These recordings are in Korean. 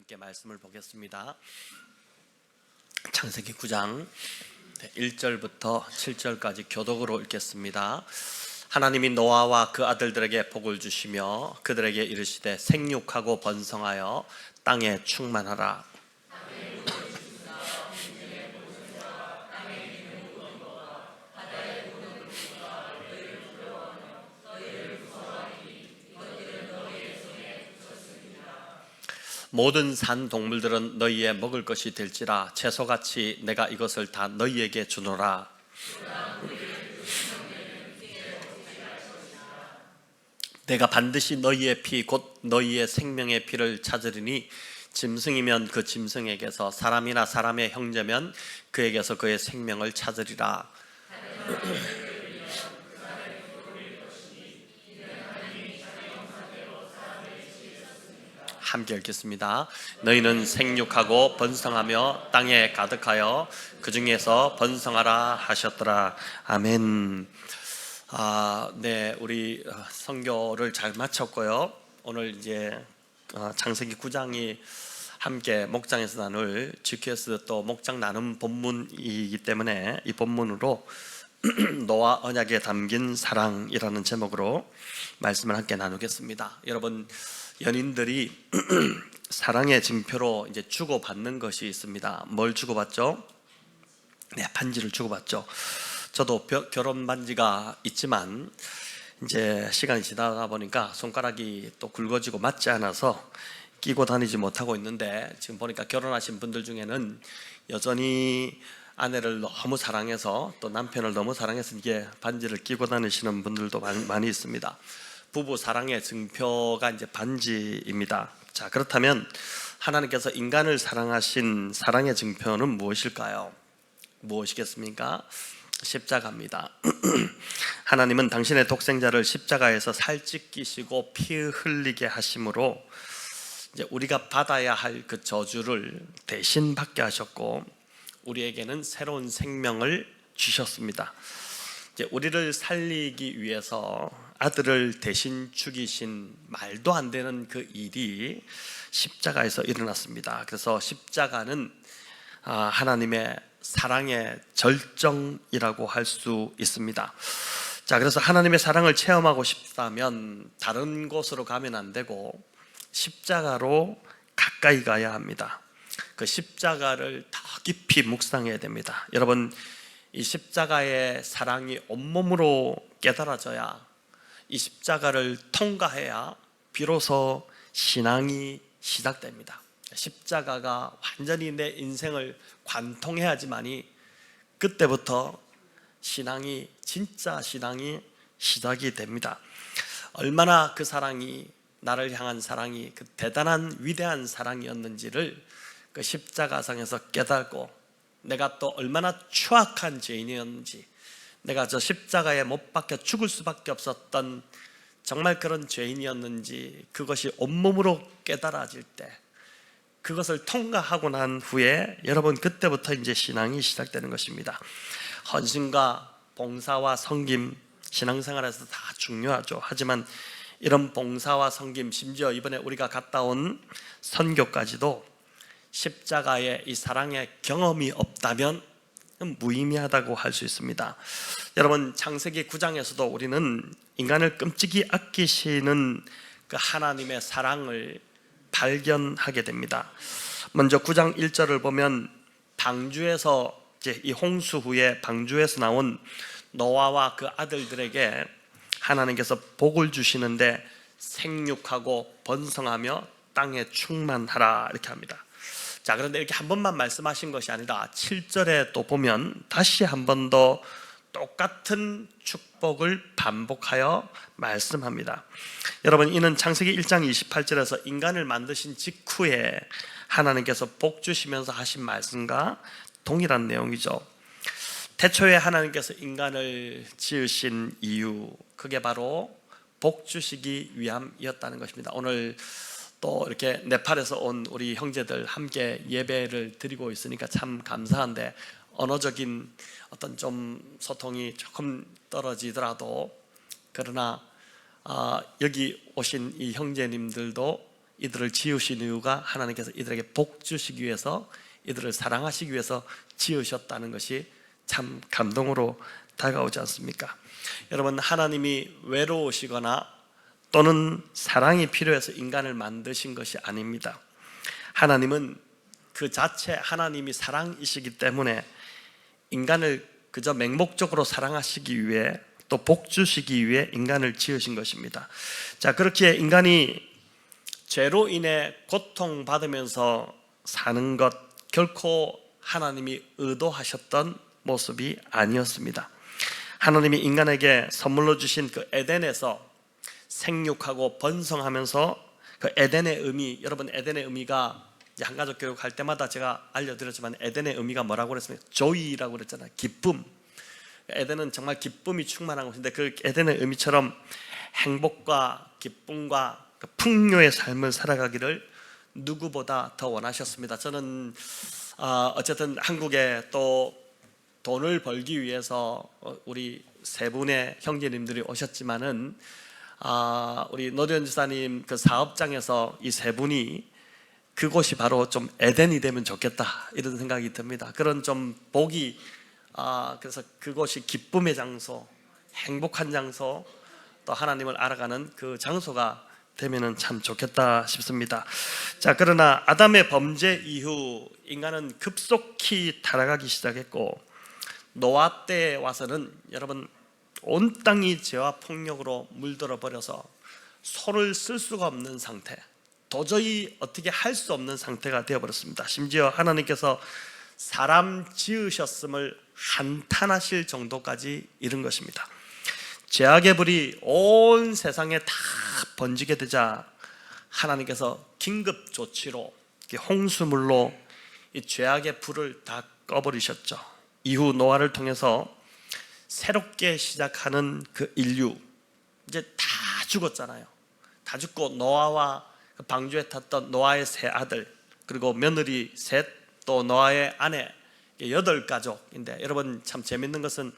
함께 말씀을 보겠습니다. 창세기 9장 1절부터 7절까지 교독으로 읽겠습니다. 하나님이 노아와 그 아들들에게 복을 주시며 그들에게 이르시되 생육하고 번성하여 땅에 충만하라. 모든 산 동물들은 너희의 먹을 것이 될지라 채소같이 내가 이것을 다 너희에게 주노라. 내가 반드시 너희의 피 곧 너희의 생명의 피를 찾으리니 짐승이면 그 짐승에게서 사람이나 사람의 형제면 그에게서 그의 생명을 찾으리라. 함께 읽겠습니다. 너희는 생육하고 번성하며 땅에 가득하여 그 중에서 번성하라 하셨더라. 아멘. 네, 우리 선교를 잘 마쳤고요. 오늘 이제 창세기 9장이 함께 목장에서 나눌 GQS 또 목장 나눔 본문이기 때문에 이 본문으로 노아 언약에 담긴 사랑이라는 제목으로 말씀을 함께 나누겠습니다. 여러분, 연인들이 사랑의 증표로 이제 주고받는 것이 있습니다. 뭘 주고받죠? 네, 반지를 주고받죠. 저도 결혼 반지가 있지만 이제 시간이 지나가 보니까 손가락이 또 굵어지고 맞지 않아서 끼고 다니지 못하고 있는데, 지금 보니까 결혼하신 분들 중에는 여전히 아내를 너무 사랑해서 또 남편을 너무 사랑해서 이게 반지를 끼고 다니시는 분들도 많이 있습니다. 부부 사랑의 증표가 이제 반지입니다. 자, 그렇다면 하나님께서 인간을 사랑하신 사랑의 증표는 무엇일까요? 무엇이겠습니까? 십자가입니다. 하나님은 당신의 독생자를 십자가에서 살찌끼시고 피 흘리게 하심으로 이제 우리가 받아야 할 그 저주를 대신 받게 하셨고 우리에게는 새로운 생명을 주셨습니다. 이제 우리를 살리기 위해서 아들을 대신 죽이신 말도 안 되는 그 일이 십자가에서 일어났습니다. 그래서 십자가는 하나님의 사랑의 절정이라고 할 수 있습니다. 자, 그래서 하나님의 사랑을 체험하고 싶다면 다른 곳으로 가면 안 되고 십자가로 가까이 가야 합니다. 그 십자가를 더 깊이 묵상해야 됩니다. 여러분, 이 십자가의 사랑이 온몸으로 깨달아져야, 이 십자가를 통과해야 비로소 신앙이 시작됩니다. 십자가가 완전히 내 인생을 관통해야지만이 그때부터 신앙이, 진짜 신앙이 시작이 됩니다. 얼마나 그 사랑이, 나를 향한 사랑이 그 대단한 위대한 사랑이었는지를 그 십자가상에서 깨닫고, 내가 또 얼마나 추악한 죄인이었는지, 내가 저 십자가에 못 박혀 죽을 수밖에 없었던 정말 그런 죄인이었는지 그것이 온몸으로 깨달아질 때, 그것을 통과하고 난 후에 여러분, 그때부터 이제 신앙이 시작되는 것입니다. 헌신과 봉사와 섬김, 신앙생활에서 다 중요하죠. 하지만 이런 봉사와 섬김, 심지어 이번에 우리가 갔다 온 선교까지도 십자가의 이 사랑의 경험이 없다면 무의미하다고 할 수 있습니다. 여러분, 창세기 9장에서도 우리는 인간을 끔찍이 아끼시는 그 하나님의 사랑을 발견하게 됩니다. 먼저 9장 1절을 보면 방주에서, 이제 이 홍수 후에 방주에서 나온 노아와 그 아들들에게 하나님께서 복을 주시는데 생육하고 번성하며 땅에 충만하라 이렇게 합니다. 자, 그런데 이렇게 한 번만 말씀하신 것이 아니라 7절에 또 보면 다시 한 번 더 똑같은 축복을 반복하여 말씀합니다. 여러분, 이는 창세기 1장 28절에서 인간을 만드신 직후에 하나님께서 복 주시면서 하신 말씀과 동일한 내용이죠. 태초에 하나님께서 인간을 지으신 이유, 그게 바로 복 주시기 위함이었다는 것입니다. 오늘 또 이렇게 네팔에서 온 우리 형제들 함께 예배를 드리고 있으니까 참 감사한데, 언어적인 어떤 좀 소통이 조금 떨어지더라도, 그러나 여기 오신 이 형제님들도 이들을 지으신 이유가 하나님께서 이들에게 복 주시기 위해서, 이들을 사랑하시기 위해서 지으셨다는 것이 참 감동으로 다가오지 않습니까? 여러분, 하나님이 외로우시거나 또는 사랑이 필요해서 인간을 만드신 것이 아닙니다. 하나님은 그 자체 하나님이 사랑이시기 때문에 인간을 그저 맹목적으로 사랑하시기 위해, 또 복 주시기 위해 인간을 지으신 것입니다. 자, 그렇게 인간이 죄로 인해 고통받으면서 사는 것, 결코 하나님이 의도하셨던 모습이 아니었습니다. 하나님이 인간에게 선물로 주신 그 에덴에서 생육하고 번성하면서 그 에덴의 의미, 여러분, 에덴의 의미가 한가족 교육할 때마다 제가 알려드렸지만 에덴의 의미가 뭐라고 그랬습니까? 조이라고 그랬잖아요. 기쁨. 에덴은 정말 기쁨이 충만한 곳인데, 그 에덴의 의미처럼 행복과 기쁨과 풍요의 삶을 살아가기를 누구보다 더 원하셨습니다. 저는 어쨌든 한국에 또 돈을 벌기 위해서 우리 세 분의 형제님들이 오셨지만은 우리 노련 지사님 그 사업장에서 이 세 분이 그곳이 바로 좀 에덴이 되면 좋겠다, 이런 생각이 듭니다. 그런 좀 복이, 그래서 그곳이 기쁨의 장소, 행복한 장소, 또 하나님을 알아가는 그 장소가 되면은 참 좋겠다 싶습니다. 자, 그러나 아담의 범죄 이후 인간은 급속히 타락하기 시작했고, 노아 때에 와서는 여러분 온 땅이 죄와 폭력으로 물들어 버려서 손을 쓸 수가 없는 상태, 도저히 어떻게 할 수 없는 상태가 되어버렸습니다. 심지어 하나님께서 사람 지으셨음을 한탄하실 정도까지 이른 것입니다. 죄악의 불이 온 세상에 다 번지게 되자 하나님께서 긴급 조치로 홍수물로 이 죄악의 불을 다 꺼버리셨죠. 이후 노아를 통해서 새롭게 시작하는 그 인류, 이제 다 죽었잖아요. 다 죽고 노아와 방주에 탔던 노아의 세 아들, 그리고 며느리 셋, 또 노아의 아내 8가족인데, 여러분 참 재밌는 것은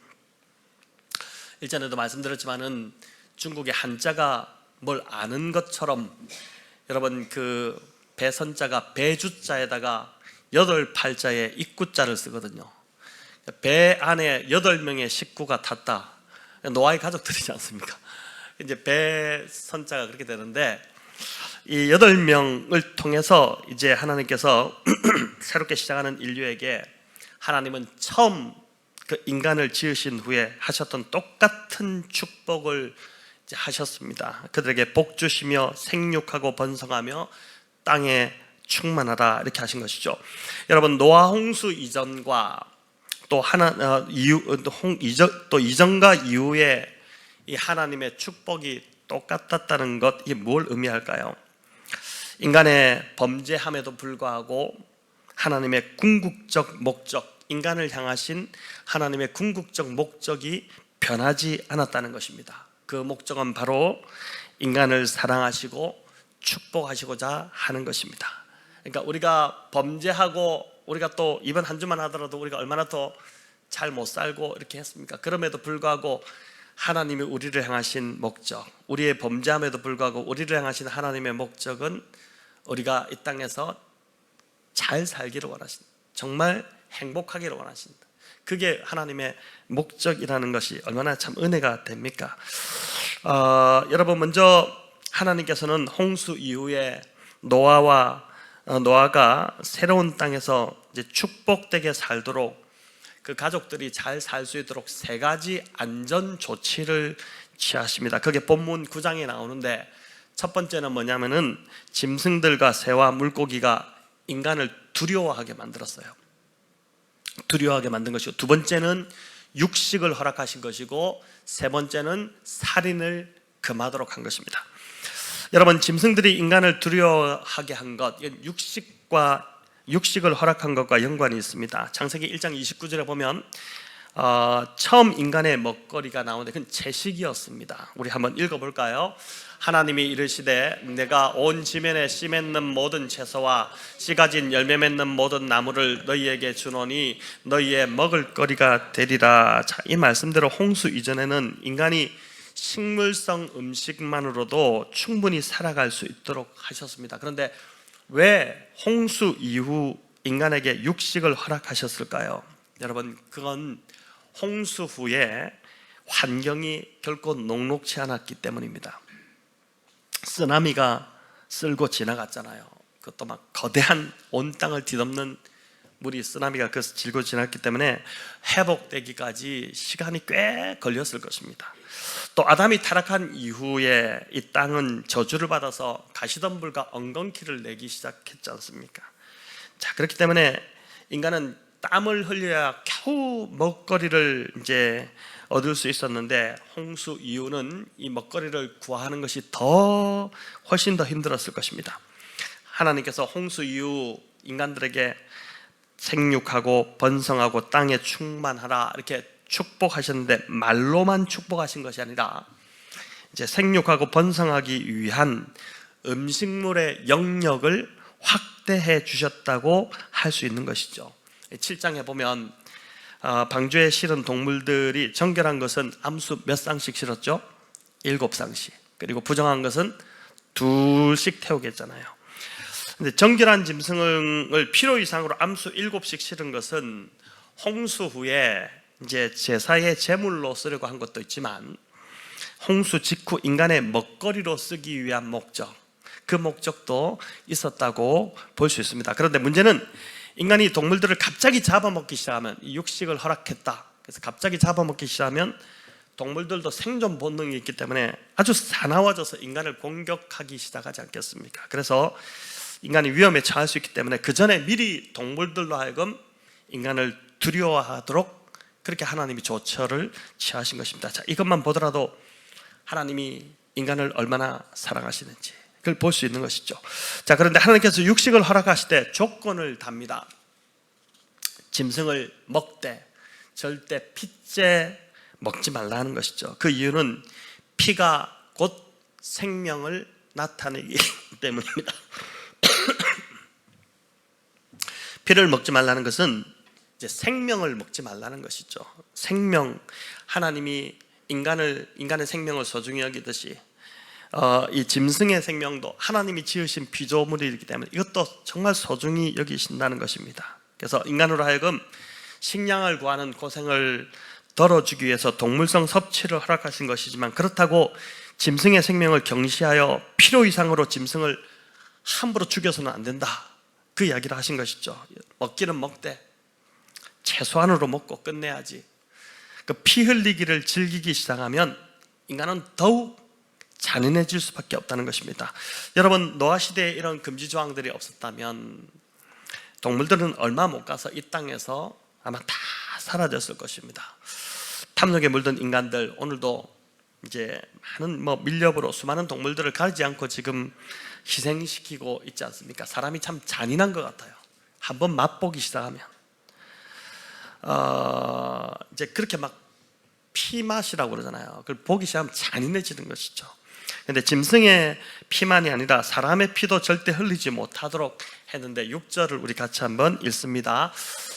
일전에도 말씀드렸지만은 중국의 한자가 뭘 아는 것처럼 여러분 그 배선자가 배주자에다가 8팔자에 입구자를 쓰거든요. 배 안에 8명의 식구가 탔다. 노아의 가족들이지 않습니까? 이제 배선자가 그렇게 되는데, 이 8명을 통해서 이제 하나님께서 새롭게 시작하는 인류에게 하나님은 처음 그 인간을 지으신 후에 하셨던 똑같은 축복을 이제 하셨습니다. 그들에게 복 주시며 생육하고 번성하며 땅에 충만하라, 이렇게 하신 것이죠. 여러분, 노아 홍수 이전과 또 이전과 이후에 이 하나님의 축복이 똑같았다는 것, 이게 뭘 의미할까요? 인간의 범죄함에도 불구하고 하나님의 궁극적 목적, 인간을 향하신 하나님의 궁극적 목적이 변하지 않았다는 것입니다. 그 목적은 바로 인간을 사랑하시고 축복하시고자 하는 것입니다. 그러니까 우리가 범죄하고 우리가 또 이번 한 주만 하더라도 우리가 얼마나 더 잘 못 살고 이렇게 했습니까? 그럼에도 불구하고 하나님이 우리를 향하신 목적, 우리의 범죄함에도 불구하고 우리를 향하신 하나님의 목적은 우리가 이 땅에서 잘 살기를 원하신다. 정말 행복하기를 원하신다. 그게 하나님의 목적이라는 것이 얼마나 참 은혜가 됩니까? 여러분, 먼저 하나님께서는 홍수 이후에 노아가 새로운 땅에서 이제 축복되게 살도록, 그 가족들이 잘 살 수 있도록 3가지 안전 조치를 취하십니다. 그게 본문 9장에 나오는데, 첫 번째는 뭐냐면은 짐승들과 새와 물고기가 인간을 두려워하게 만들었어요. 두려워하게 만든 것이고, 두 번째는 육식을 허락하신 것이고, 세 번째는 살인을 금하도록 한 것입니다. 여러분, 짐승들이 인간을 두려워하게 한 것, 육식을 허락한 것과 연관이 있습니다. 창세기 1장 29절에 보면 처음 인간의 먹거리가 나오는데 그건 채식이었습니다. 우리 한번 읽어볼까요? 하나님이 이르시되 내가 온 지면에 씨 맺는 모든 채소와 씨 가진 열매 맺는 모든 나무를 너희에게 주노니 너희의 먹을 거리가 되리라. 자, 이 말씀대로 홍수 이전에는 인간이 식물성 음식만으로도 충분히 살아갈 수 있도록 하셨습니다. 그런데 왜 홍수 이후 인간에게 육식을 허락하셨을까요? 여러분, 그건 홍수 후에 환경이 결코 녹록치 않았기 때문입니다. 쓰나미가 쓸고 지나갔잖아요. 그것도 막 거대한 온 땅을 뒤덮는 물이 쓰나미가 그래서 질고 지났기 때문에 회복되기까지 시간이 꽤 걸렸을 것입니다. 또 아담이 타락한 이후에 이 땅은 저주를 받아서 가시덤불과 엉겅퀴를 내기 시작했지 않습니까? 자, 그렇기 때문에 인간은 땀을 흘려야 겨우 먹거리를 이제 얻을 수 있었는데 홍수 이후는 이 먹거리를 구하는 것이 훨씬 더 힘들었을 것입니다. 하나님께서 홍수 이후 인간들에게 생육하고 번성하고 땅에 충만하라 이렇게 축복하셨는데 말로만 축복하신 것이 아니라 이제 생육하고 번성하기 위한 음식물의 영역을 확대해 주셨다고 할 수 있는 것이죠. 7장에 보면 방주에 실은 동물들이 정결한 것은 암수 몇 쌍씩 실었죠? 7쌍씩. 그리고 부정한 것은 2씩 태우게 했잖아요. 근데 정결한 짐승을 필요 이상으로 암수 7씩 실은 것은 홍수 후에 이제 제사의 제물로 쓰려고 한 것도 있지만 홍수 직후 인간의 먹거리로 쓰기 위한 목적, 그 목적도 있었다고 볼 수 있습니다. 그런데 문제는 인간이 동물들을 갑자기 잡아먹기 시작하면, 이 육식을 허락했다, 그래서 갑자기 잡아먹기 시작하면 동물들도 생존 본능이 있기 때문에 아주 사나워져서 인간을 공격하기 시작하지 않겠습니까? 그래서 인간이 위험에 처할 수 있기 때문에 그 전에 미리 동물들로 하여금 인간을 두려워하도록 그렇게 하나님이 조처를 취하신 것입니다. 자, 이것만 보더라도 하나님이 인간을 얼마나 사랑하시는지 그걸 볼 수 있는 것이죠. 자, 그런데 하나님께서 육식을 허락하실 때 조건을 답니다. 짐승을 먹되 절대 핏째 먹지 말라는 것이죠. 그 이유는 피가 곧 생명을 나타내기 때문입니다. 피를 먹지 말라는 것은 이제 생명을 먹지 말라는 것이죠. 생명, 하나님이 인간의 생명을 소중히 여기듯이 이 짐승의 생명도 하나님이 지으신 피조물이기 때문에 이것도 정말 소중히 여기신다는 것입니다. 그래서 인간으로 하여금 식량을 구하는 고생을 덜어주기 위해서 동물성 섭취를 허락하신 것이지만, 그렇다고 짐승의 생명을 경시하여 필요 이상으로 짐승을 함부로 죽여서는 안 된다, 그 이야기를 하신 것이죠. 먹기는 먹되 최소한으로 먹고 끝내야지. 그 피 흘리기를 즐기기 시작하면 인간은 더욱 잔인해질 수밖에 없다는 것입니다. 여러분, 노아 시대에 이런 금지 조항들이 없었다면 동물들은 얼마 못 가서 이 땅에서 아마 다 사라졌을 것입니다. 탐욕에 물든 인간들, 오늘도 이제 많은 밀렵으로 수많은 동물들을 가리지 않고 지금 희생시키고 있지 않습니까? 사람이 참 잔인한 것 같아요. 한번 맛보기 시작하면 이제 그렇게 막 피맛이라고 그러잖아요. 그걸 보기 시작하면 잔인해지는 것이죠. 그런데 짐승의 피만이 아니라 사람의 피도 절대 흘리지 못하도록 했는데 6절을 우리 같이 한번 읽습니다.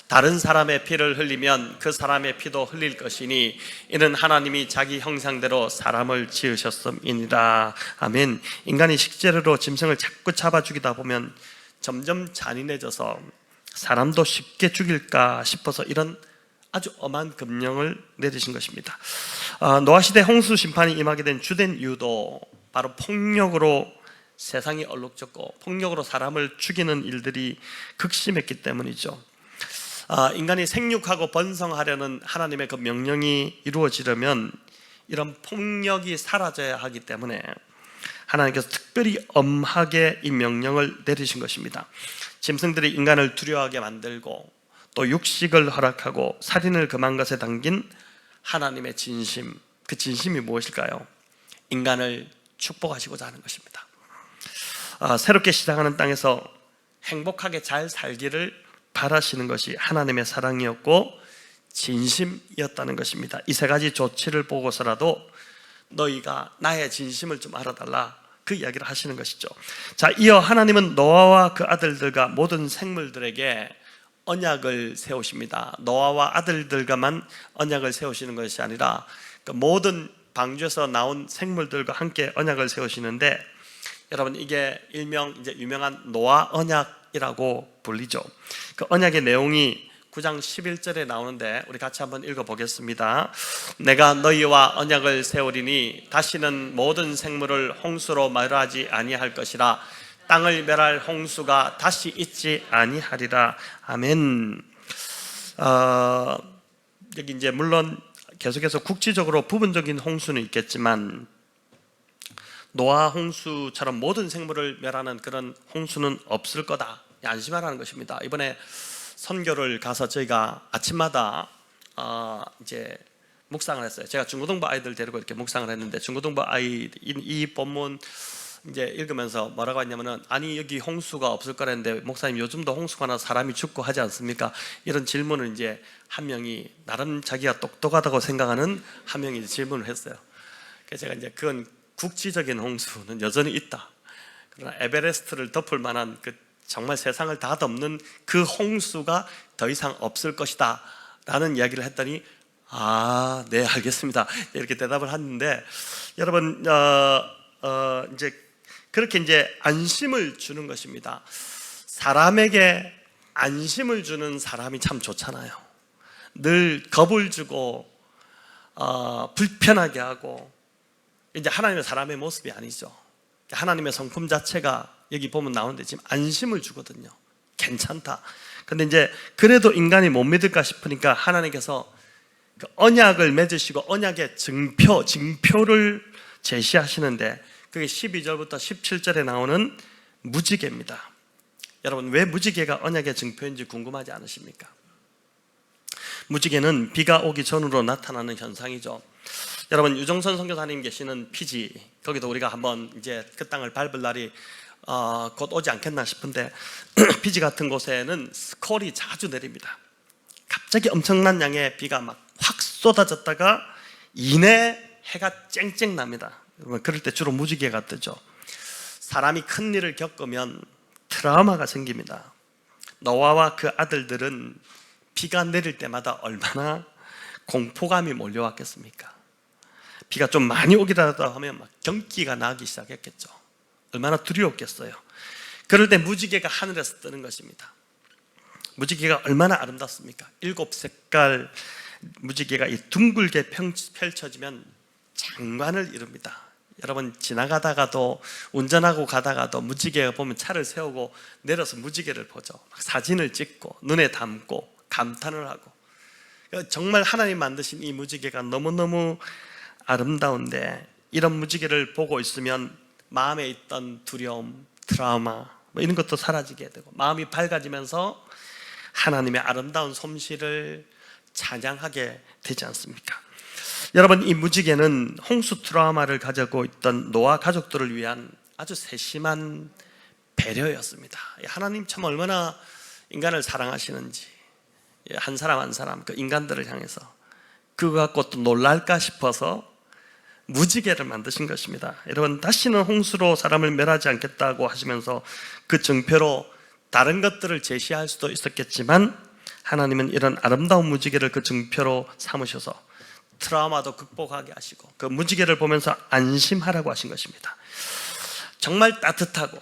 다른 사람의 피를 흘리면 그 사람의 피도 흘릴 것이니 이는 하나님이 자기 형상대로 사람을 지으셨음이니라. 아멘. 인간이 식재료로 짐승을 자꾸 잡아 죽이다 보면 점점 잔인해져서 사람도 쉽게 죽일까 싶어서 이런 아주 엄한 금령을 내리신 것입니다. 노아 시대 홍수 심판이 임하게 된 주된 이유도 바로 폭력으로 세상이 얼룩졌고 폭력으로 사람을 죽이는 일들이 극심했기 때문이죠. 인간이 생육하고 번성하려는 하나님의 그 명령이 이루어지려면 이런 폭력이 사라져야 하기 때문에 하나님께서 특별히 엄하게 이 명령을 내리신 것입니다. 짐승들이 인간을 두려워하게 만들고 또 육식을 허락하고 살인을 금한 것에 담긴 하나님의 진심, 그 진심이 무엇일까요? 인간을 축복하시고자 하는 것입니다. 새롭게 시작하는 땅에서 행복하게 잘 살기를 바라시는 것이 하나님의 사랑이었고 진심이었다는 것입니다. 이 세 가지 조치를 보고서라도 너희가 나의 진심을 좀 알아달라, 그 이야기를 하시는 것이죠. 자, 이어 하나님은 노아와 그 아들들과 모든 생물들에게 언약을 세우십니다. 노아와 아들들과만 언약을 세우시는 것이 아니라 그 모든 방주에서 나온 생물들과 함께 언약을 세우시는데, 여러분 이게 일명 이제 유명한 노아 언약이라고 불리죠. 그 언약의 내용이 9장 11절에 나오는데 우리 같이 한번 읽어보겠습니다. 내가 너희와 언약을 세우리니 다시는 모든 생물을 홍수로 멸하지 아니할 것이라. 땅을 멸할 홍수가 다시 있지 아니하리라. 아멘. 여기 이제 물론 계속해서 국지적으로 부분적인 홍수는 있겠지만 노아 홍수처럼 모든 생물을 멸하는 그런 홍수는 없을 거다, 안심하라는 것입니다. 이번에 선교를 가서 저희가 아침마다 이제 묵상을 했어요. 제가 중고등부 아이들 데리고 이렇게 묵상을 했는데, 중고등부 아이 이 본문 이제 읽으면서 뭐라고 했냐면은, 아니 여기 홍수가 없을 거라는데 목사님 요즘도 홍수가 나 사람이 죽고 하지 않습니까? 이런 질문을 이제 한 명이, 나름 자기가 똑똑하다고 생각하는 한 명이 질문을 했어요. 그래서 제가 이제 그건 국지적인 홍수는 여전히 있다, 그러나 에베레스트를 덮을 만한 그 정말 세상을 다 덮는 그 홍수가 더 이상 없을 것이다 라는 이야기를 했더니, 네 알겠습니다 이렇게 대답을 하는데, 여러분 이제 그렇게 이제 안심을 주는 것입니다. 사람에게 안심을 주는 사람이 참 좋잖아요. 늘 겁을 주고 불편하게 하고, 이제 하나님의 사람의 모습이 아니죠. 하나님의 성품 자체가 여기 보면 나오는데 지금 안심을 주거든요. 괜찮다. 근데 이제 그래도 인간이 못 믿을까 싶으니까 하나님께서 그 언약을 맺으시고 언약의 징표를 제시하시는데, 그게 12절부터 17절에 나오는 무지개입니다. 여러분 왜 무지개가 언약의 증표인지 궁금하지 않으십니까? 무지개는 비가 오기 전으로 나타나는 현상이죠. 여러분 유정선 선교사님 계시는 피지, 거기도 우리가 한번 이제 그 땅을 밟을 날이 곧 오지 않겠나 싶은데 피지 같은 곳에는 스콜이 자주 내립니다. 갑자기 엄청난 양의 비가 막 확 쏟아졌다가 이내 해가 쨍쨍 납니다. 그럴 때 주로 무지개가 뜨죠. 사람이 큰 일을 겪으면 트라우마가 생깁니다. 노아와 그 아들들은 비가 내릴 때마다 얼마나 공포감이 몰려왔겠습니까? 비가 좀 많이 오기라도 하면 막 경기가 나기 시작했겠죠. 얼마나 두려웠겠어요. 그럴 때 무지개가 하늘에서 뜨는 것입니다. 무지개가 얼마나 아름답습니까? 7색깔 무지개가 이 둥글게 펼쳐지면 장관을 이룹니다. 여러분 지나가다가도, 운전하고 가다가도 무지개가 보면 차를 세우고 내려서 무지개를 보죠. 막 사진을 찍고 눈에 담고 감탄을 하고. 정말 하나님 만드신 이 무지개가 너무너무 아름다운데, 이런 무지개를 보고 있으면 마음에 있던 두려움, 트라우마 이런 것도 사라지게 되고 마음이 밝아지면서 하나님의 아름다운 솜씨를 찬양하게 되지 않습니까? 여러분 이 무지개는 홍수 트라우마를 가지고 있던 노아 가족들을 위한 아주 세심한 배려였습니다. 하나님 참 얼마나 인간을 사랑하시는지, 한 사람 한 사람 그 인간들을 향해서 그거 갖고 또 놀랄까 싶어서 무지개를 만드신 것입니다. 여러분 다시는 홍수로 사람을 멸하지 않겠다고 하시면서 그 증표로 다른 것들을 제시할 수도 있었겠지만, 하나님은 이런 아름다운 무지개를 그 증표로 삼으셔서 트라우마도 극복하게 하시고 그 무지개를 보면서 안심하라고 하신 것입니다. 정말 따뜻하고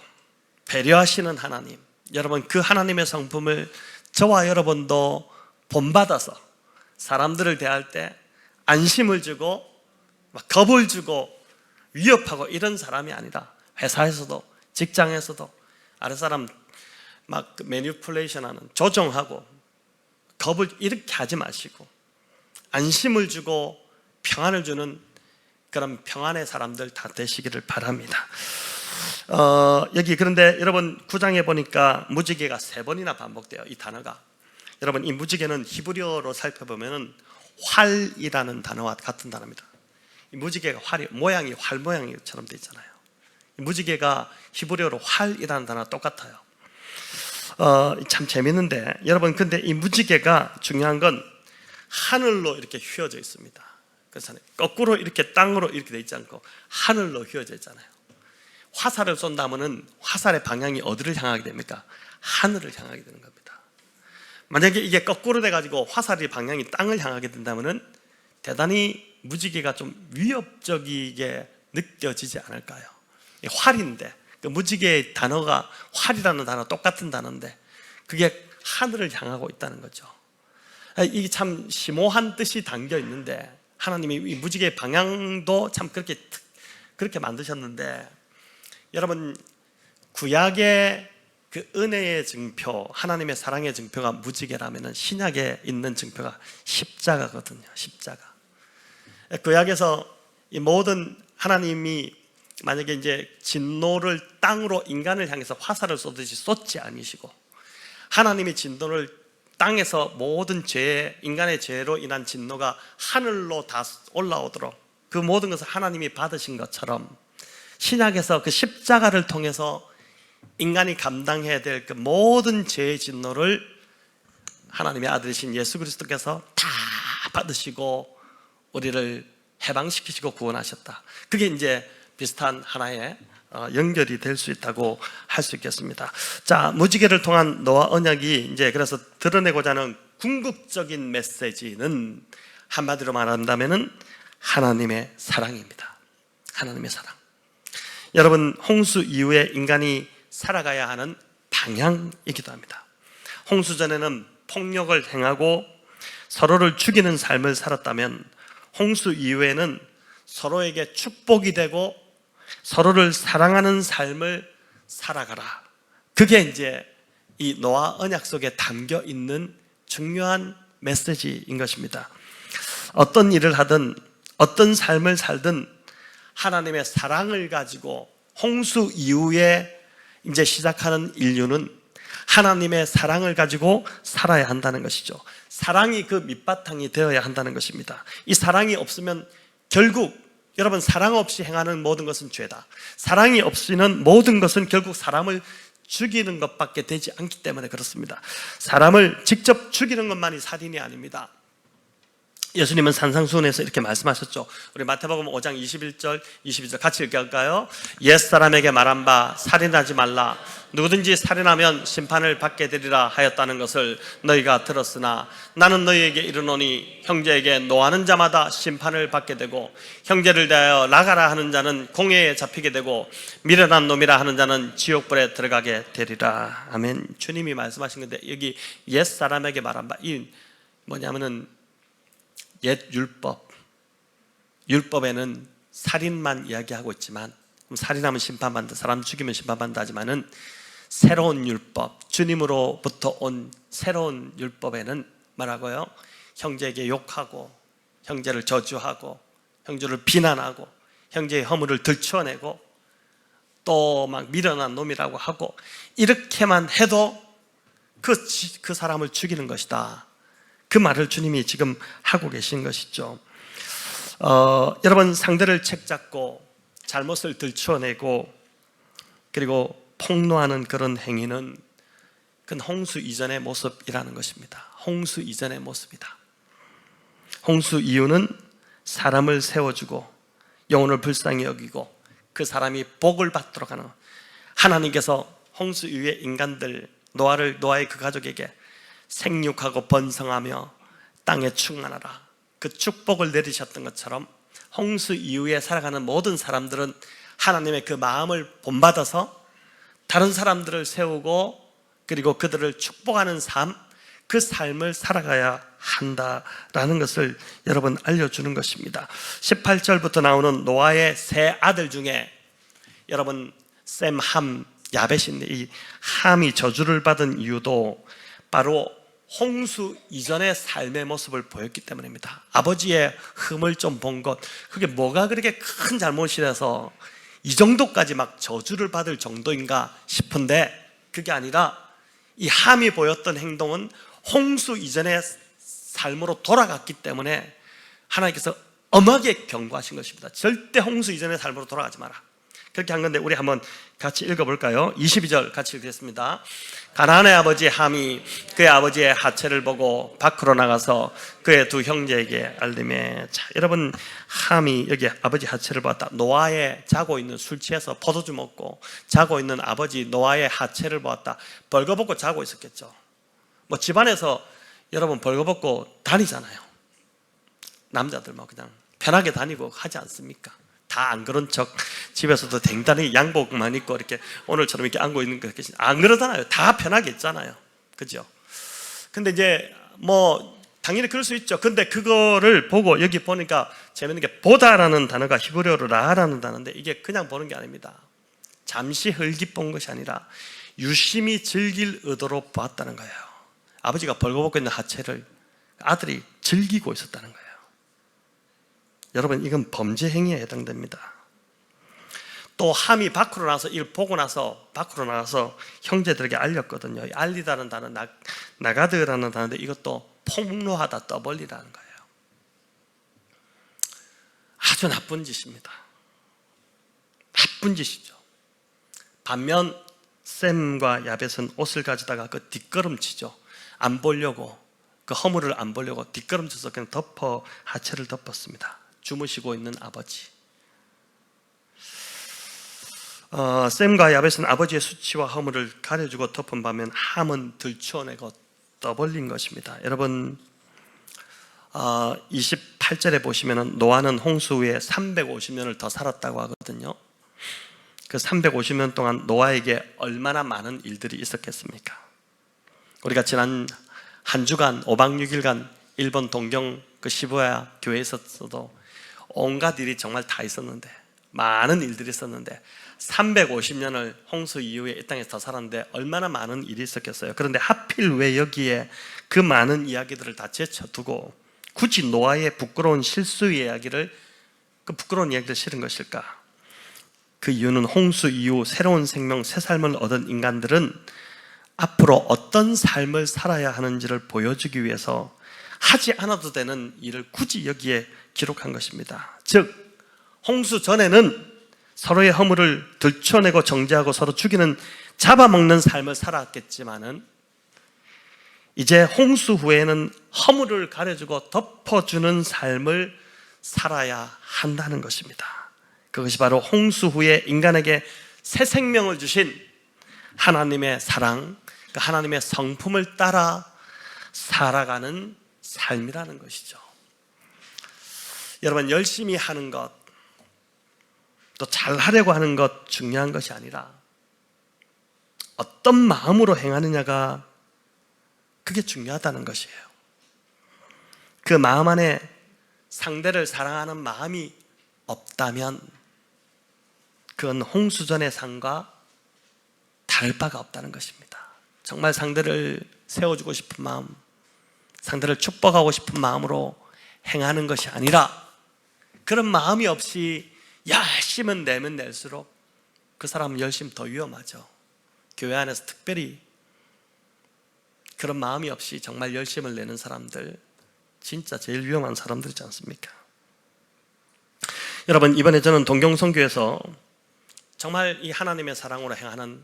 배려하시는 하나님, 여러분 그 하나님의 성품을 저와 여러분도 본받아서 사람들을 대할 때 안심을 주고 막 겁을 주고 위협하고 이런 사람이 아니라, 회사에서도 직장에서도 아랫사람 막 매니플레이션하는, 조종하고 겁을 이렇게 하지 마시고 안심을 주고 평안을 주는 그런 평안의 사람들 다 되시기를 바랍니다. 여기 그런데 여러분 9장에 보니까 무지개가 3번이나 반복돼요. 이 단어가. 여러분 이 무지개는 히브리어로 살펴보면 활이라는 단어와 같은 단어입니다. 이 무지개가 모양이 활 모양처럼 되어 있잖아요. 이 무지개가 히브리어로 활이라는 단어와 똑같아요. 참 재밌는데 여러분, 근데 이 무지개가 중요한 건 하늘로 이렇게 휘어져 있습니다. 그래서 거꾸로 이렇게 땅으로 이렇게 돼 있지 않고 하늘로 휘어져 있잖아요. 화살을 쏜다면은 화살의 방향이 어디를 향하게 됩니까? 하늘을 향하게 되는 겁니다. 만약에 이게 거꾸로 돼가지고 화살의 방향이 땅을 향하게 된다면은 대단히 무지개가 좀 위협적이게 느껴지지 않을까요? 활인데, 그 무지개의 단어가 활이라는 단어, 똑같은 단어인데 그게 하늘을 향하고 있다는 거죠. 이게 참 심오한 뜻이 담겨 있는데, 하나님이 이 무지개의 방향도 참 그렇게 만드셨는데, 여러분, 구약의 그 은혜의 증표, 하나님의 사랑의 증표가 무지개라면 신약에 있는 증표가 십자가거든요. 십자가. 구약에서 이 모든, 하나님이 만약에 이제 진노를 땅으로 인간을 향해서 화살을 쏘듯이 쏟지 아니시고, 하나님이 진노를 땅에서 모든 죄, 인간의 죄로 인한 진노가 하늘로 다 올라오도록 그 모든 것을 하나님이 받으신 것처럼, 신약에서 그 십자가를 통해서 인간이 감당해야 될 그 모든 죄의 진노를 하나님의 아들이신 예수 그리스도께서 다 받으시고 우리를 해방시키시고 구원하셨다. 그게 이제 비슷한 하나의 연결이 될 수 있다고 할 수 있겠습니다. 자, 무지개를 통한 노아 언약이 이제 그래서 드러내고자 하는 궁극적인 메시지는 한마디로 말한다면은 하나님의 사랑입니다. 하나님의 사랑. 여러분, 홍수 이후에 인간이 살아가야 하는 방향이기도 합니다. 홍수 전에는 폭력을 행하고 서로를 죽이는 삶을 살았다면, 홍수 이후에는 서로에게 축복이 되고 서로를 사랑하는 삶을 살아가라. 그게 이제 이 노아 언약 속에 담겨 있는 중요한 메시지인 것입니다. 어떤 일을 하든 어떤 삶을 살든 하나님의 사랑을 가지고 홍수 이후에 이제 시작하는 인류는 하나님의 사랑을 가지고 살아야 한다는 것이죠. 사랑이 그 밑바탕이 되어야 한다는 것입니다. 이 사랑이 없으면 결국, 여러분, 사랑 없이 행하는 모든 것은 죄다. 사랑이 없이는 모든 것은 결국 사람을 죽이는 것밖에 되지 않기 때문에 그렇습니다. 사람을 직접 죽이는 것만이 살인이 아닙니다. 예수님은 산상수훈에서 이렇게 말씀하셨죠. 우리 마태복음 5장 21절 22절 같이 읽을까요? 옛사람에게 말한 바 살인하지 말라. 누구든지 살인하면 심판을 받게 되리라 하였다는 것을 너희가 들었으나 나는 너희에게 이르노니 형제에게 노하는 자마다 심판을 받게 되고 형제를 대하여 나가라 하는 자는 공회에 잡히게 되고 미련한 놈이라 하는 자는 지옥불에 들어가게 되리라. 아멘. 주님이 말씀하신 건데, 여기 옛사람에게 말한 바, 이 뭐냐면은 옛 율법에는 살인만 이야기하고 있지만, 살인하면 심판받는다, 사람 죽이면 심판받는다 하지만은 새로운 율법, 주님으로부터 온 새로운 율법에는 뭐라고요? 형제에게 욕하고 형제를 저주하고 형제를 비난하고 형제의 허물을 들춰내고 또 막 미련한 놈이라고 하고 이렇게만 해도 그 사람을 죽이는 것이다. 그 말을 주님이 지금 하고 계신 것이죠. 여러분, 상대를 책잡고 잘못을 들춰내고 그리고 폭로하는 그런 행위는 그건 홍수 이전의 모습이라는 것입니다. 홍수 이전의 모습이다. 홍수 이유는 사람을 세워주고 영혼을 불쌍히 여기고 그 사람이 복을 받도록 하는, 하나님께서 홍수 이후의 인간들, 노아의 그 가족에게 생육하고 번성하며 땅에 충만하라, 그 축복을 내리셨던 것처럼 홍수 이후에 살아가는 모든 사람들은 하나님의 그 마음을 본받아서 다른 사람들을 세우고 그리고 그들을 축복하는 삶, 그 삶을 살아가야 한다라는 것을 여러분 알려주는 것입니다. 18절부터 나오는 노아의 세 아들 중에 여러분 셈, 함, 야벳인데, 이 함이 저주를 받은 이유도 바로 홍수 이전의 삶의 모습을 보였기 때문입니다. 아버지의 흠을 좀 본 것, 그게 뭐가 그렇게 큰 잘못이라서 이 정도까지 막 저주를 받을 정도인가 싶은데, 그게 아니라 이 함이 보였던 행동은 홍수 이전의 삶으로 돌아갔기 때문에 하나님께서 엄하게 경고하신 것입니다. 절대 홍수 이전의 삶으로 돌아가지 마라. 그렇게 한 건데, 우리 한번 같이 읽어볼까요? 22절 같이 읽겠습니다. 가나안의 아버지 함이 그의 아버지의 하체를 보고 밖으로 나가서 그의 두 형제에게 알림해. 자, 여러분, 함이 여기 아버지 하체를 보았다. 노아의 자고 있는, 술 취해서 포도주 먹고 자고 있는 아버지 노아의 하체를 보았다. 벌거벗고 자고 있었겠죠. 뭐 집안에서 여러분 벌거벗고 다니잖아요. 남자들만 그냥 편하게 다니고 하지 않습니까? 다 안 그런 척 집에서도 댕단히 양복만 입고 이렇게 오늘처럼 이렇게 앉고 있는 거 안 그러잖아요. 다 편하게 있잖아요. 그죠? 근데 이제 뭐 당연히 그럴 수 있죠. 근데 그거를 보고 여기 보니까 재밌는 게 보다라는 단어가 히브리어로 라라는 단어인데 이게 그냥 보는 게 아닙니다. 잠시 흙이 본 것이 아니라 유심히 즐길 의도로 보았다는 거예요. 아버지가 벌거벗고 있는 하체를 아들이 즐기고 있었다는 거예요. 여러분, 이건 범죄 행위에 해당됩니다. 또 함이 밖으로 나서 이걸 보고 나서 밖으로 나가서 형제들에게 알렸거든요. 알리다는 단어 나가드라는 단어인데 이것도 폭로하다, 떠벌리라는 거예요. 아주 나쁜 짓입니다. 나쁜 짓이죠. 반면 셈과 야벳은 옷을 가져다가 그 뒷걸음치죠. 안 보려고, 그 허물을 안 보려고 뒷걸음쳐서 그냥 하체를 덮었습니다. 주무시고 있는 아버지. 셈과 야벳은 아버지의 수치와 허물을 가려주고 덮은 반면 함은 들추어내고 떠벌린 것입니다. 여러분, 28절에 보시면 노아는 홍수 후에 350년을 더 살았다고 하거든요. 그 350년 동안 노아에게 얼마나 많은 일들이 있었겠습니까? 우리가 지난 한 주간 5박 6일간 일본 동경 그 시부야 교회에 있었어도 온갖 일이 정말 다 있었는데, 많은 일들이 있었는데 350년을 홍수 이후에 이 땅에서 더 살았는데 얼마나 많은 일이 있었겠어요. 그런데 하필 왜 여기에 그 많은 이야기들을 다 제쳐두고 굳이 노아의 부끄러운 실수 이야기를, 그 부끄러운 이야기를 실은 것일까? 그 이유는 홍수 이후 새로운 생명, 새 삶을 얻은 인간들은 앞으로 어떤 삶을 살아야 하는지를 보여주기 위해서 하지 않아도 되는 일을 굳이 여기에 기록한 것입니다. 즉, 홍수 전에는 서로의 허물을 들춰내고 정죄하고 서로 죽이는, 잡아먹는 삶을 살았겠지만은 이제 홍수 후에는 허물을 가려주고 덮어주는 삶을 살아야 한다는 것입니다. 그것이 바로 홍수 후에 인간에게 새 생명을 주신 하나님의 사랑, 그 하나님의 성품을 따라 살아가는 삶이라는 것이죠. 여러분, 열심히 하는 것, 또 잘하려고 하는 것 중요한 것이 아니라 어떤 마음으로 행하느냐가 그게 중요하다는 것이에요. 그 마음 안에 상대를 사랑하는 마음이 없다면 그건 홍수전의 삶과 다를 바가 없다는 것입니다. 정말 상대를 세워주고 싶은 마음, 상대를 축복하고 싶은 마음으로 행하는 것이 아니라 그런 마음이 없이 열심히 내면 낼수록 그 사람은 열심히 더 위험하죠. 교회 안에서 특별히 그런 마음이 없이 정말 열심을 내는 사람들, 진짜 제일 위험한 사람들이지 않습니까? 여러분, 이번에 저는 동경선교에서 정말 이 하나님의 사랑으로 행하는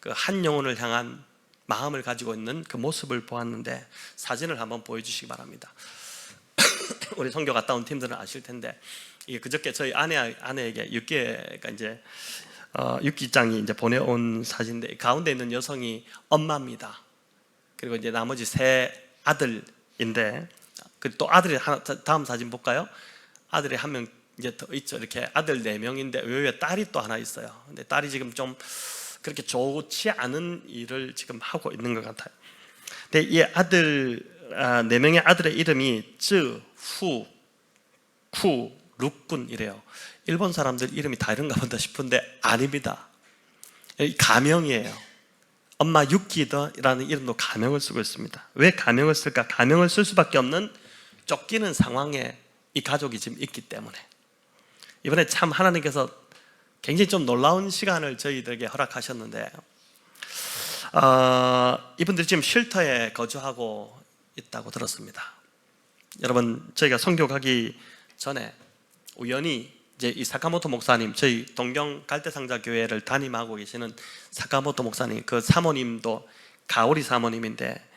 그 한 영혼을 향한 마음을 가지고 있는 그 모습을 보았는데, 사진을 한번 보여주시기 바랍니다. 우리 선교 갔다 온 팀들은 아실 텐데, 이게 그저께 저희 아내에게 육기가 이제 육기장이 이제 보내온 사진인데, 가운데 있는 여성이 엄마입니다. 그리고 이제 나머지 세 아들인데, 또 아들이 하나, 다음 사진 볼까요? 아들이 한 명 이제 더 있죠. 이렇게 아들 4명인데 외에 딸이 또 하나 있어요. 근데 딸이 지금 좀 그렇게 좋지 않은 일을 지금 하고 있는 것 같아요. 근데 이 아들 4명의 아들의 이름이 쯔, 후, 쿠, 룩군이래요. 일본 사람들 이름이 다 이런가 보다 싶은데 아닙니다. 가명이에요. 엄마 유키더라는 이름도 가명을 쓰고 있습니다. 왜 가명을 쓸까? 가명을 쓸 수밖에 없는 쫓기는 상황에 이 가족이 지금 있기 때문에. 이번에 참 하나님께서 굉장히 좀 놀라운 시간을 저희들에게 허락하셨는데, 이분들이 지금 쉘터에 거주하고 있다고 들었습니다. 여러분, 저희가 선교 가기 전에 우연히 이제 이 사카모토 목사님, 저희 동경 갈대상자 교회를 담임하고 계시는 사카모토 목사님, 그 사모님도 가오리 사모님인데,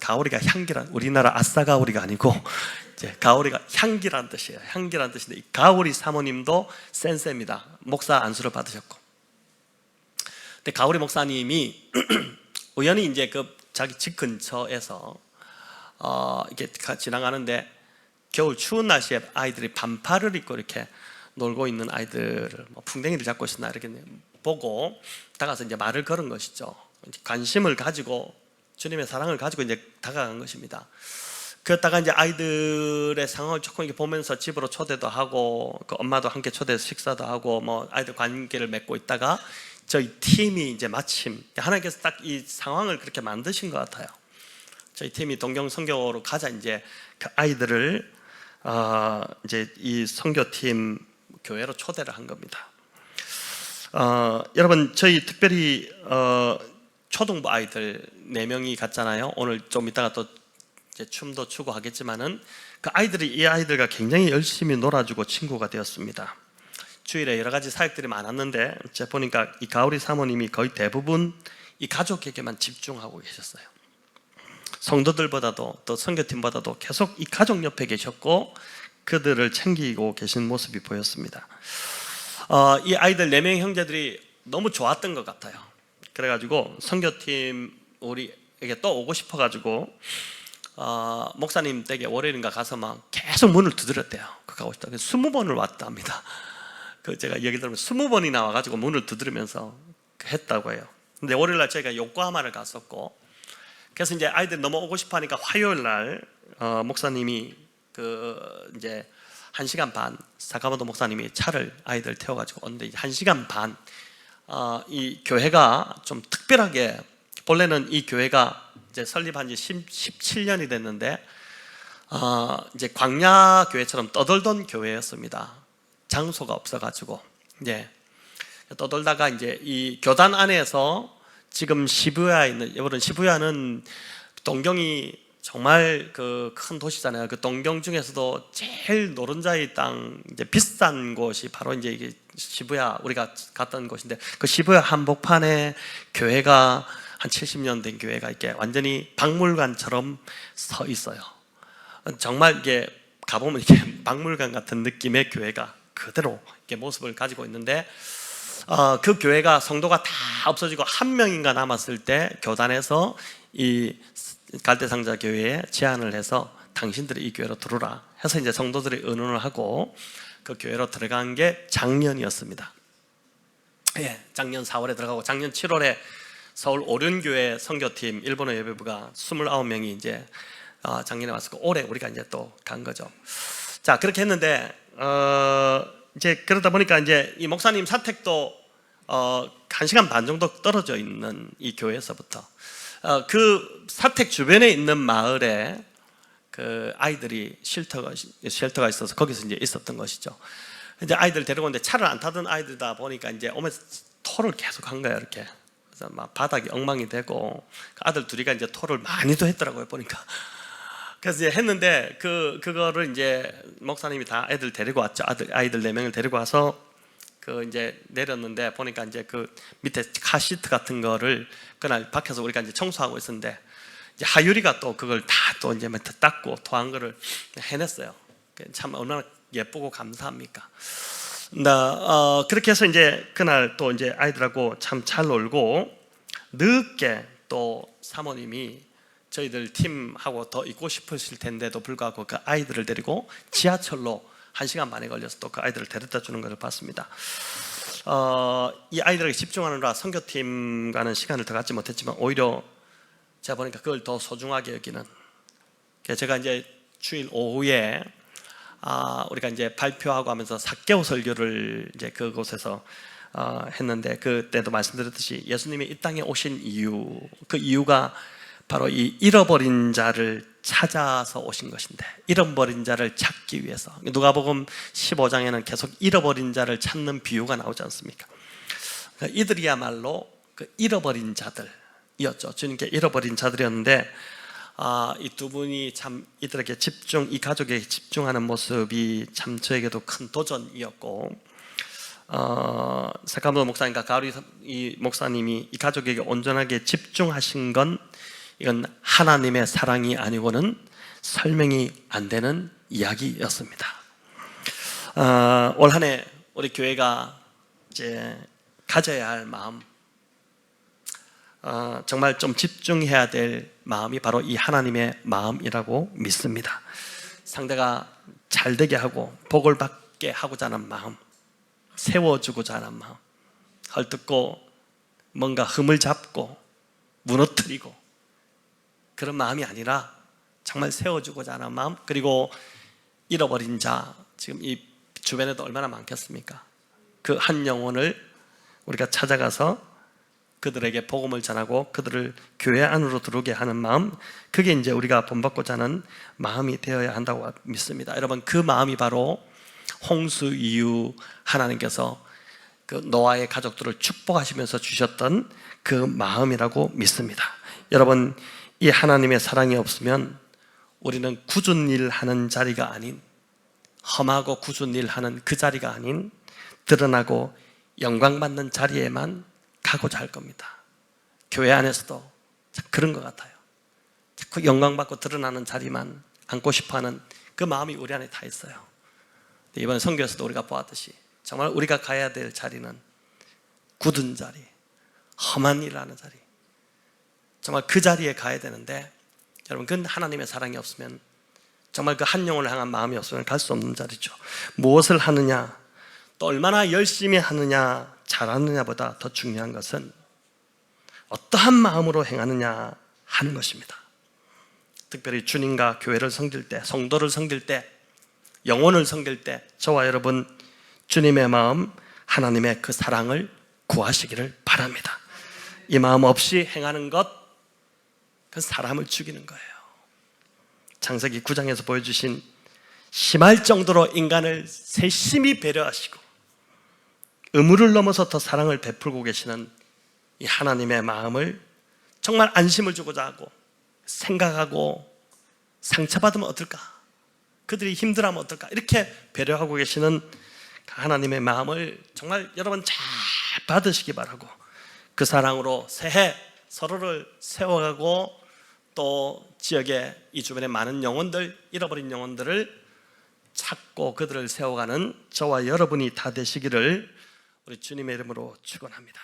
가오리가 향기란, 우리나라 아싸가오리가 아니고 이제 가오리가 향기란 뜻이에요. 향기란 뜻인데, 이 가오리 사모님도 센세입니다. 목사 안수를 받으셨고. 근데 가오리 목사님이 우연히 이제 그 자기 집 근처에서 이렇게 지나가는데 겨울 추운 날씨에 아이들이 반팔을 입고 이렇게 놀고 있는 아이들을 풍뎅이를 잡고 있었나 이렇게 보고 다가서 이제 말을 걸은 것이죠. 관심을 가지고 주님의 사랑을 가지고 이제 다가간 것입니다. 그러다가 이제 아이들의 상황을 조금 이렇게 보면서 집으로 초대도 하고 그 엄마도 함께 초대해서 식사도 하고 뭐 아이들 관계를 맺고 있다가 저희 팀이 이제 마침 하나님께서 딱 이 상황을 그렇게 만드신 것 같아요. 저희 팀이 동경 선교로 가자 이제 그 아이들을 이제 이 선교팀 교회로 초대를 한 겁니다. 여러분 저희 특별히 초등부 아이들 4명이 갔잖아요. 오늘 좀 이따가 또 이제 춤도 추고 하겠지만은 그 아이들이 이 아이들과 굉장히 열심히 놀아주고 친구가 되었습니다. 주일에 여러 가지 사역들이 많았는데 제가 보니까 이 가오리 사모님이 거의 대부분 이 가족에게만 집중하고 계셨어요. 성도들보다도 또 선교팀보다도 계속 이 가족 옆에 계셨고 그들을 챙기고 계신 모습이 보였습니다. 이 아이들 4명의 형제들이 너무 좋았던 것 같아요. 그래가지고 선교팀 우리에게 또 오고 싶어가지고 목사님 댁에 월요일인가 가서 막 계속 문을 두드렸대요. 그 가고 싶다. 20번을 왔다 합니다. 그 제가 얘기 들으면 20번이 나와가지고 문을 두드리면서 했다고 해요. 근데 월요일날 저희가 요코하마를 갔었고, 그래서 이제 아이들 너무 오고 싶어하니까 화요일날 목사님이 그 이제 1시간 반 사카모토 목사님이 차를 아이들 태워가지고 오는데 1시간 반 이 교회가 좀 특별하게 본래는 이 교회가 이제 설립한 지 17년이 됐는데 이제 광야 교회처럼 떠돌던 교회였습니다. 장소가 없어가지고 이제 떠돌다가 이제 이 교단 안에서 지금 시부야에 있는, 여러분 시부야는 동경이 정말 그 큰 도시잖아요. 그 동경 중에서도 제일 노른자의 땅, 이제 비싼 곳이 바로 이제 이게 시부야, 우리가 갔던 곳인데 그 시부야 한복판에 교회가 한 70년 된 교회가 이렇게 완전히 박물관처럼 서 있어요. 정말 이게 가보면 이게 박물관 같은 느낌의 교회가 그대로 이렇게 모습을 가지고 있는데 그 교회가 성도가 다 없어지고 한 명인가 남았을 때 교단에서 이 갈대상자 교회에 제안을 해서 당신들이 이 교회로 들어오라 해서 이제 성도들이 의논을 하고 그 교회로 들어간 게 작년이었습니다. 예, 작년 4월에 들어가고 작년 7월에 서울 오륜교회 선교팀 일본어 예배부가 29명이 이제 작년에 왔었고 올해 우리가 이제 또 간 거죠. 자, 그렇게 했는데 이제 그러다 보니까 이제 이 목사님 사택도 1시간 반 정도 떨어져 있는 이 교회에서부터 그 사택 주변에 있는 마을에 그 아이들이 쉘터가 있어서 거기서 이제 있었던 것이죠. 이제 아이들 데려오는데 차를 안 타던 아이들이다 보니까 이제 오면서 토를 계속 한 거예요, 이렇게. 그래서 막 바닥이 엉망이 되고 아들 둘이가 이제 토를 많이도 했더라고요, 보니까. 그래서 이제 했는데 그거를 이제 목사님이 다 애들 데리고 왔죠. 아이들 4명을 데리고 와서 그 이제 내렸는데 보니까 이제 그 밑에 카시트 같은 거를 그날 밖에서 우리가 이제 청소하고 있었는데 이제 하유리가 또 그걸 다 또 이제 닦고 토한 거를 해냈어요. 참 얼마나 예쁘고 감사합니까? 그렇게 해서 이제 그날 또 이제 아이들하고 참 잘 놀고 늦게 또 사모님이 저희들 팀하고 더 있고 싶으실 텐데도 불구하고 그 아이들을 데리고 지하철로 1시간 반에 걸려서 또 그 아이들을 데려다 주는 것을 봤습니다. 이 아이들에게 집중하느라 선교팀과는 시간을 더 갖지 못했지만 오히려 제가 보니까 그걸 더 소중하게 여기는, 제가 이제 주일 오후에 우리가 이제 발표하고 하면서 사개오 설교를 이제 그곳에서 했는데 그때도 말씀드렸듯이 예수님이 이 땅에 오신 이유, 그 이유가 바로 이 잃어버린 자를 찾아서 오신 것인데, 잃어버린 자를 찾기 위해서 누가복음 15장에는 계속 잃어버린 자를 찾는 비유가 나오지 않습니까? 그러니까 이들이야말로 그 잃어버린 자들이었죠. 주님께 잃어버린 자들이었는데 이 두 분이 참 이들에게 이 가족에게 집중하는 모습이 참 저에게도 큰 도전이었고, 사카모토 목사님과 가오리 이 목사님이 이 가족에게 온전하게 집중하신 건 이건 하나님의 사랑이 아니고는 설명이 안 되는 이야기였습니다. 올 한 해 우리 교회가 이제 가져야 할 마음, 정말 좀 집중해야 될 마음이 바로 이 하나님의 마음이라고 믿습니다. 상대가 잘 되게 하고 복을 받게 하고자 하는 마음, 세워주고자 하는 마음, 헐뜯고 뭔가 흠을 잡고 무너뜨리고 그런 마음이 아니라 정말 세워주고자 하는 마음, 그리고 잃어버린 자, 지금 이 주변에도 얼마나 많겠습니까? 그 한 영혼을 우리가 찾아가서 그들에게 복음을 전하고 그들을 교회 안으로 들어오게 하는 마음, 그게 이제 우리가 본받고자 하는 마음이 되어야 한다고 믿습니다. 여러분, 그 마음이 바로 홍수 이후 하나님께서 그 노아의 가족들을 축복하시면서 주셨던 그 마음이라고 믿습니다. 여러분, 이 하나님의 사랑이 없으면 우리는 굳은 일 하는 자리가 아닌, 험하고 굳은 일 하는 그 자리가 아닌 드러나고 영광받는 자리에만 가고자 할 겁니다. 교회 안에서도 그런 것 같아요. 자꾸 영광받고 드러나는 자리만 앉고 싶어하는 그 마음이 우리 안에 다 있어요. 이번에 선교에서도 우리가 보았듯이 정말 우리가 가야 될 자리는 굳은 자리, 험한 일을 하는 자리, 정말 그 자리에 가야 되는데, 여러분, 그건 하나님의 사랑이 없으면, 정말 그 한 영혼을 향한 마음이 없으면 갈 수 없는 자리죠. 무엇을 하느냐, 또 얼마나 열심히 하느냐, 잘하느냐보다 더 중요한 것은 어떠한 마음으로 행하느냐 하는 것입니다. 특별히 주님과 교회를 섬길 때, 성도를 섬길 때, 영혼을 섬길 때 저와 여러분 주님의 마음, 하나님의 그 사랑을 구하시기를 바랍니다. 이 마음 없이 행하는 것, 그 사람을 죽이는 거예요. 창세기 9장에서 보여주신 심할 정도로 인간을 세심히 배려하시고 의무를 넘어서 더 사랑을 베풀고 계시는 이 하나님의 마음을 정말 안심을 주고자 하고 생각하고, 상처받으면 어떨까, 그들이 힘들어하면 어떨까, 이렇게 배려하고 계시는 하나님의 마음을 정말 여러분 잘 받으시기 바라고, 그 사랑으로 새해 서로를 세워가고 또 지역에 이 주변에 많은 영혼들, 잃어버린 영혼들을 찾고 그들을 세워가는 저와 여러분이 다 되시기를 우리 주님의 이름으로 축원합니다.